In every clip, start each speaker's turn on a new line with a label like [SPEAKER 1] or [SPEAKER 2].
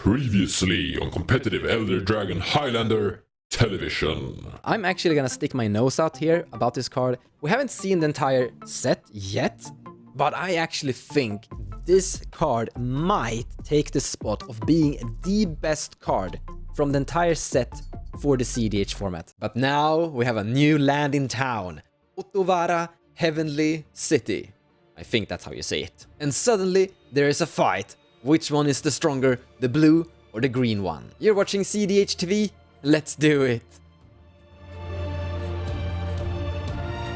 [SPEAKER 1] Previously on competitive Elder Dragon Highlander television.
[SPEAKER 2] I'm actually gonna stick my nose out here about this card. We haven't seen the entire set yet, but I actually think this card might take the spot of being the best card from the entire set for the cEDH format. But now we have a new land in town, Otawara Heavenly City. I think that's how you say it. And suddenly there is a fight. Which one is the stronger, the blue or the green one? You're watching cEDH TV? Let's do it!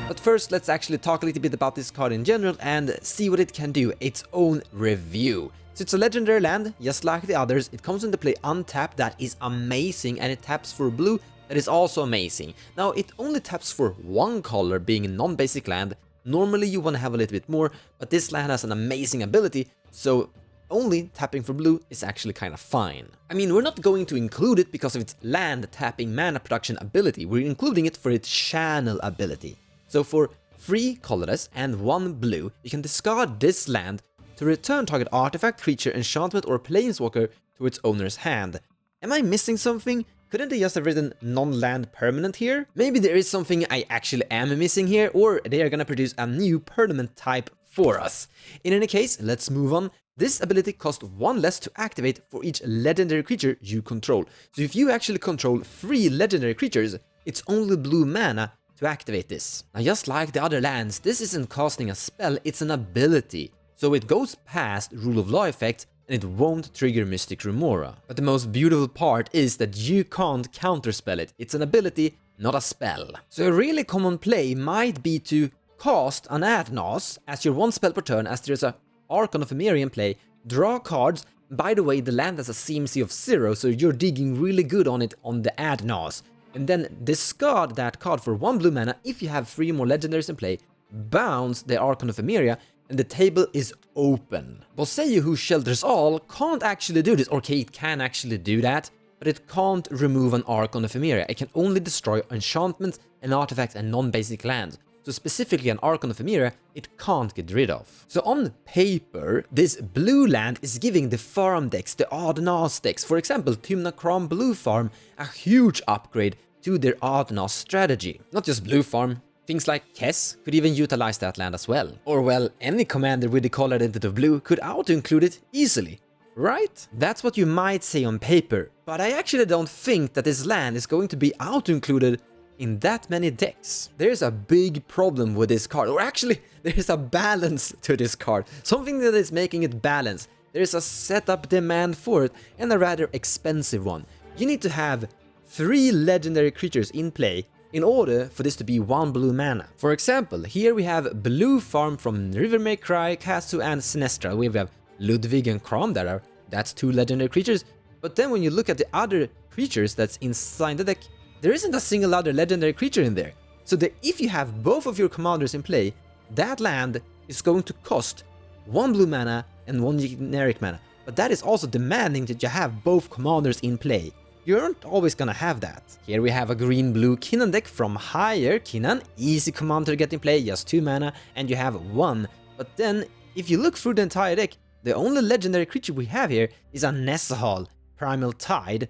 [SPEAKER 2] But first, let's actually talk a little bit about this card in general and see what it can do, its own review. So it's a legendary land, just like the others. It comes into play untapped, that is amazing, and it taps for blue, that is also amazing. Now, it only taps for one color, being a non-basic land. Normally you want to have a little bit more, but this land has an amazing ability, so only tapping for blue is actually kind of fine. I mean, we're not going to include it because of its land tapping mana production ability, we're including it for its channel ability. So for 3 colorless and 1 blue, you can discard this land to return target artifact, creature, enchantment or planeswalker to its owner's hand. Am I missing something? Couldn't they just have written non-land permanent here? Maybe there is something I actually am missing here, or they are gonna produce a new permanent type for us. In any case, let's move on. This ability costs 1 less to activate for each legendary creature you control. So if you actually control 3 legendary creatures, it's only blue mana to activate this. Now, just like the other lands, this isn't casting a spell, it's an ability. So it goes past Rule of Law effects and it won't trigger Mystic Remora. But the most beautiful part is that you can't counterspell it. It's an ability, not a spell. So a really common play might be to cast an Adnos as your 1 spell per turn as there's a Archon of Emeria in play, draw cards. By the way, the land has a CMC of 0, so you're digging really good on it on the Adnos. And then discard that card for 1 blue mana if you have 3 more legendaries in play, bounce the Archon of Emeria, and the table is open. Boseiju, who shelters all, can't actually do this, or okay, it can actually do that, but it can't remove an Archon of Emeria. It can only destroy enchantments and artifacts and non-basic lands. So specifically an Archon of Emeria, it can't get rid of. So on paper, this blue land is giving the farm decks, the Adnas decks, for example, Tymna Blue Farm, a huge upgrade to their Adnas strategy. Not just blue farm, things like Kess could even utilize that land as well. Or well, any commander with the color identity of blue could auto-include it easily. Right? That's what you might say on paper, but I actually don't think that this land is going to be auto-included in that many decks. There's a big problem with this card, or actually there's a balance to this card, something that is making it balance. There's a setup demand for it and a rather expensive one. You need to have 3 legendary creatures in play in order for this to be 1 blue mana. For example, here we have blue farm from River May Cry, Kazu and Sinestra. We have Ludwig and Krom that's 2 legendary creatures, but then when you look at the other creatures that's inside the deck, there isn't a single other legendary creature in there. So that if you have both of your commanders in play, that land is going to cost 1 blue mana and 1 generic mana. But that is also demanding that you have both commanders in play. You aren't always gonna have that. Here we have a green-blue Kinnan deck from Higher Kinnan. Easy commander to get in play, just 2 mana, and you have 1. But then, if you look through the entire deck, the only legendary creature we have here is a Nessahal, Primal Tide,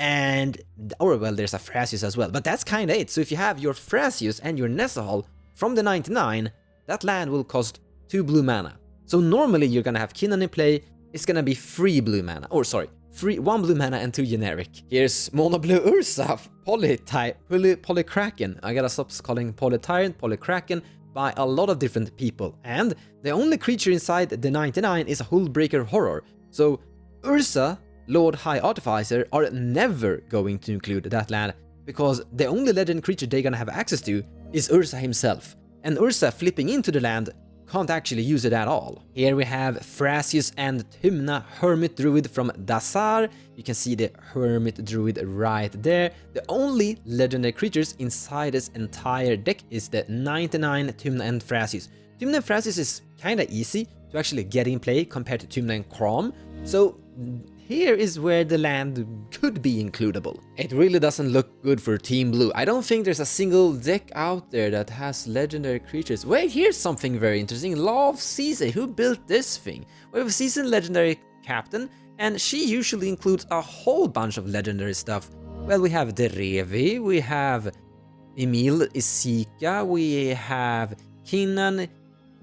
[SPEAKER 2] and, or well, there's a Thrasius as well, but that's kinda it. So if you have your Thrasius and your Nessahal from the 99, that land will cost 2 blue mana. So normally you're gonna have Kinnan in play, it's gonna be 3 blue mana, or sorry, 1 blue mana and 2 generic. Here's Mono Blue Ursa, Polykraken. I gotta stop calling Polytyrant, Polykraken by a lot of different people. And the only creature inside the 99 is a Hullbreaker Horror. So Ursa, Lord High Artificer, are never going to include that land because the only legend creature they're gonna have access to is Ursa himself. And Ursa flipping into the land can't actually use it at all. Here we have Thrasius and Tymna Hermit Druid from Dazar. You can see the Hermit Druid right there. The only legendary creatures inside this entire deck is the 99 Tymna and Thrasius. Tymna and Thrasius is kinda easy to actually get in play compared to Tymna and Krom. So here is where the land could be includable. It really doesn't look good for Team Blue. I don't think there's a single deck out there that has legendary creatures. Wait, here's something very interesting. Law of Cece. Who built this thing? We have a seasoned legendary captain and she usually includes a whole bunch of legendary stuff. Well, we have Derevi, we have Emil Isika, we have Kinnan,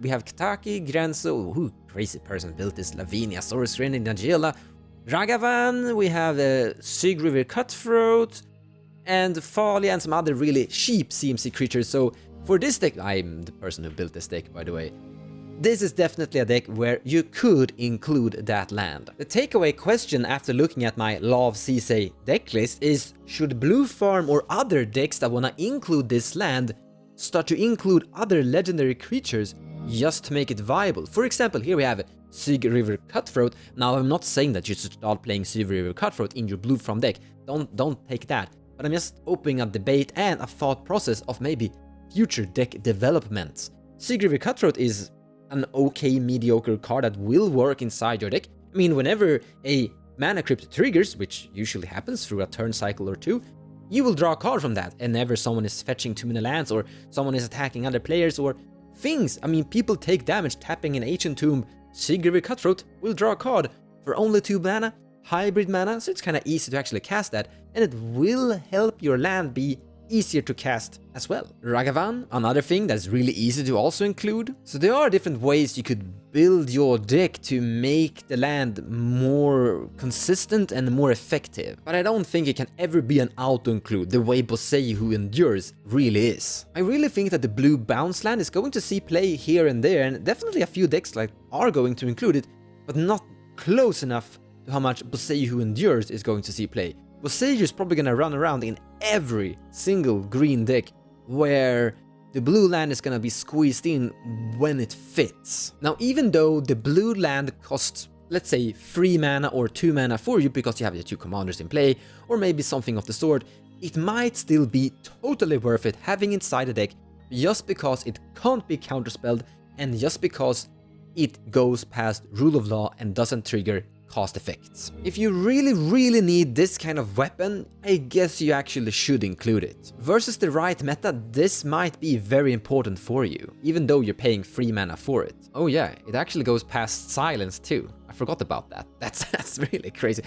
[SPEAKER 2] we have Kataki, Grenzo, who crazy person built this, Lavinia, Saurus Ren, Nagela, Ragavan, we have Sig River Cutthroat, and Falia, and some other really cheap CMC creatures. So for this deck, I'm the person who built this deck, by the way, this is definitely a deck where you could include that land. The takeaway question after looking at my Love Sisei deck list is, should Blue Farm or other decks that wanna include this land start to include other legendary creatures just to make it viable? For example, here we have Sig River Cutthroat. Now, I'm not saying that you should start playing Sig River Cutthroat in your Blue Farm deck. Don't take that. But I'm just opening a debate and a thought process of maybe future deck developments. Sig River Cutthroat is an okay mediocre card that will work inside your deck. I mean, whenever a mana crypt triggers, which usually happens through a turn cycle or two, you will draw a card from that, and never someone is fetching too many lands or someone is attacking other players or things. I mean, people take damage tapping an Ancient Tomb. Sig River Cutthroat will draw a card for only 2 mana, hybrid mana, so it's kinda easy to actually cast that, and it will help your land be easier to cast as well. Ragavan, another thing that's really easy to also include. So there are different ways you could build your deck to make the land more consistent and more effective. But I don't think it can ever be an auto-include the way Boseiju Endures really is. I really think that the blue bounce land is going to see play here and there, and definitely a few decks like are going to include it, but not close enough to how much Boseiju Endures is going to see play. Boseiju is probably gonna run around in every single green deck where the blue land is gonna be squeezed in when it fits. Now, even though the blue land costs, let's say, 3 mana or 2 mana for you because you have your 2 commanders in play, or maybe something of the sort, it might still be totally worth it having inside the deck just because it can't be counterspelled and just because it goes past rule of law and doesn't trigger cost effects. If you really need this kind of weapon, I guess you actually should include it. Versus the right meta, this might be very important for you, even though you're paying 3 mana for it. Oh yeah, it actually goes past silence too. I forgot about that. That's really crazy.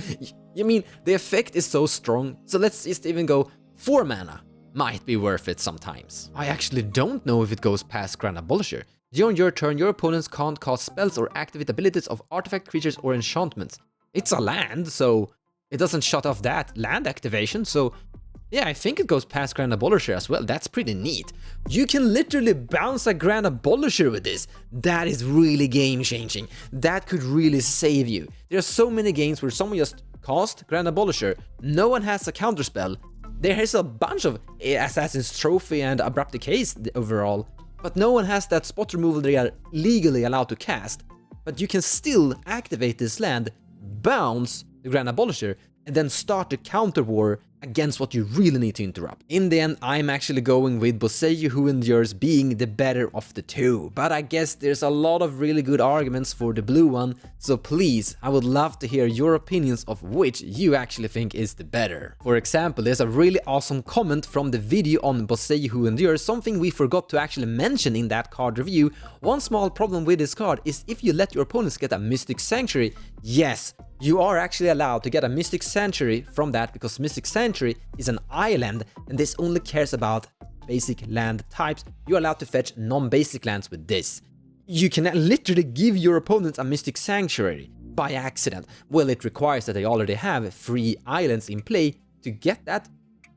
[SPEAKER 2] You mean, the effect is so strong, so let's just even go 4 mana. Might be worth it sometimes. I actually don't know if it goes past Grand Abolisher. During your turn, your opponents can't cast spells or activate abilities of artifact creatures or enchantments. It's a land, so it doesn't shut off that land activation, so yeah, I think it goes past Grand Abolisher as well. That's pretty neat. You can literally bounce a Grand Abolisher with this. That is really game-changing. That could really save you. There are so many games where someone just cast Grand Abolisher, no one has a counterspell. There is a bunch of Assassin's Trophy and Abrupt Decays overall, but no one has that spot removal they are legally allowed to cast. But you can still activate this land, bounce the Grand Abolisher, and then start the counter war against what you really need to interrupt. In the end, I'm actually going with Boseiju Endures being the better of the two, but I guess there's a lot of really good arguments for the blue one, so please, I would love to hear your opinions of which you actually think is the better. For example, there's a really awesome comment from the video on Boseiju Endures, something we forgot to actually mention in that card review. One small problem with this card is if you let your opponents get a Mystic Sanctuary, yes, you are actually allowed to get a Mystic Sanctuary from that because Mystic Sanctuary is an island and this only cares about basic land types. You're allowed to fetch non-basic lands with this. You can literally give your opponents a Mystic Sanctuary by accident. Well, it requires that they already have 3 islands in play to get that,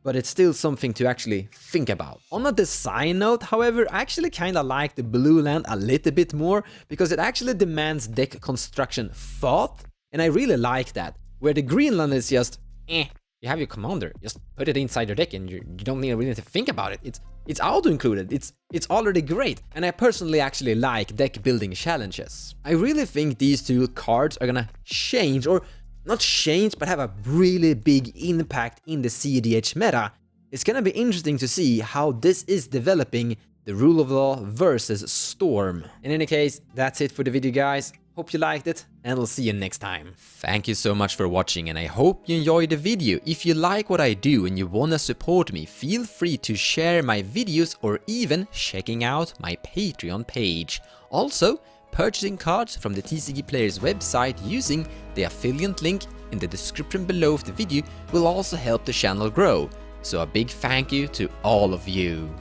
[SPEAKER 2] but it's still something to actually think about. On a design note, however, I actually kinda like the blue land a little bit more because it actually demands deck construction thought. And I really like that, where the green land is just, you have your commander, just put it inside your deck and you don't really need to think about it. It's auto-included, it's already great, and I personally actually like deck building challenges. I really think these 2 cards are gonna change, or not change, but have a really big impact in the cEDH meta. It's gonna be interesting to see how this is developing the rule of law versus Storm. In any case, that's it for the video, guys. Hope you liked it, and I'll see you next time. Thank you so much for watching, and I hope you enjoyed the video. If you like what I do and you wanna support me, feel free to share my videos or even checking out my Patreon page. Also, Purchasing cards from the TCG Players website using the affiliate link in the description below of the video will also help the channel grow. So a big thank you to all of you.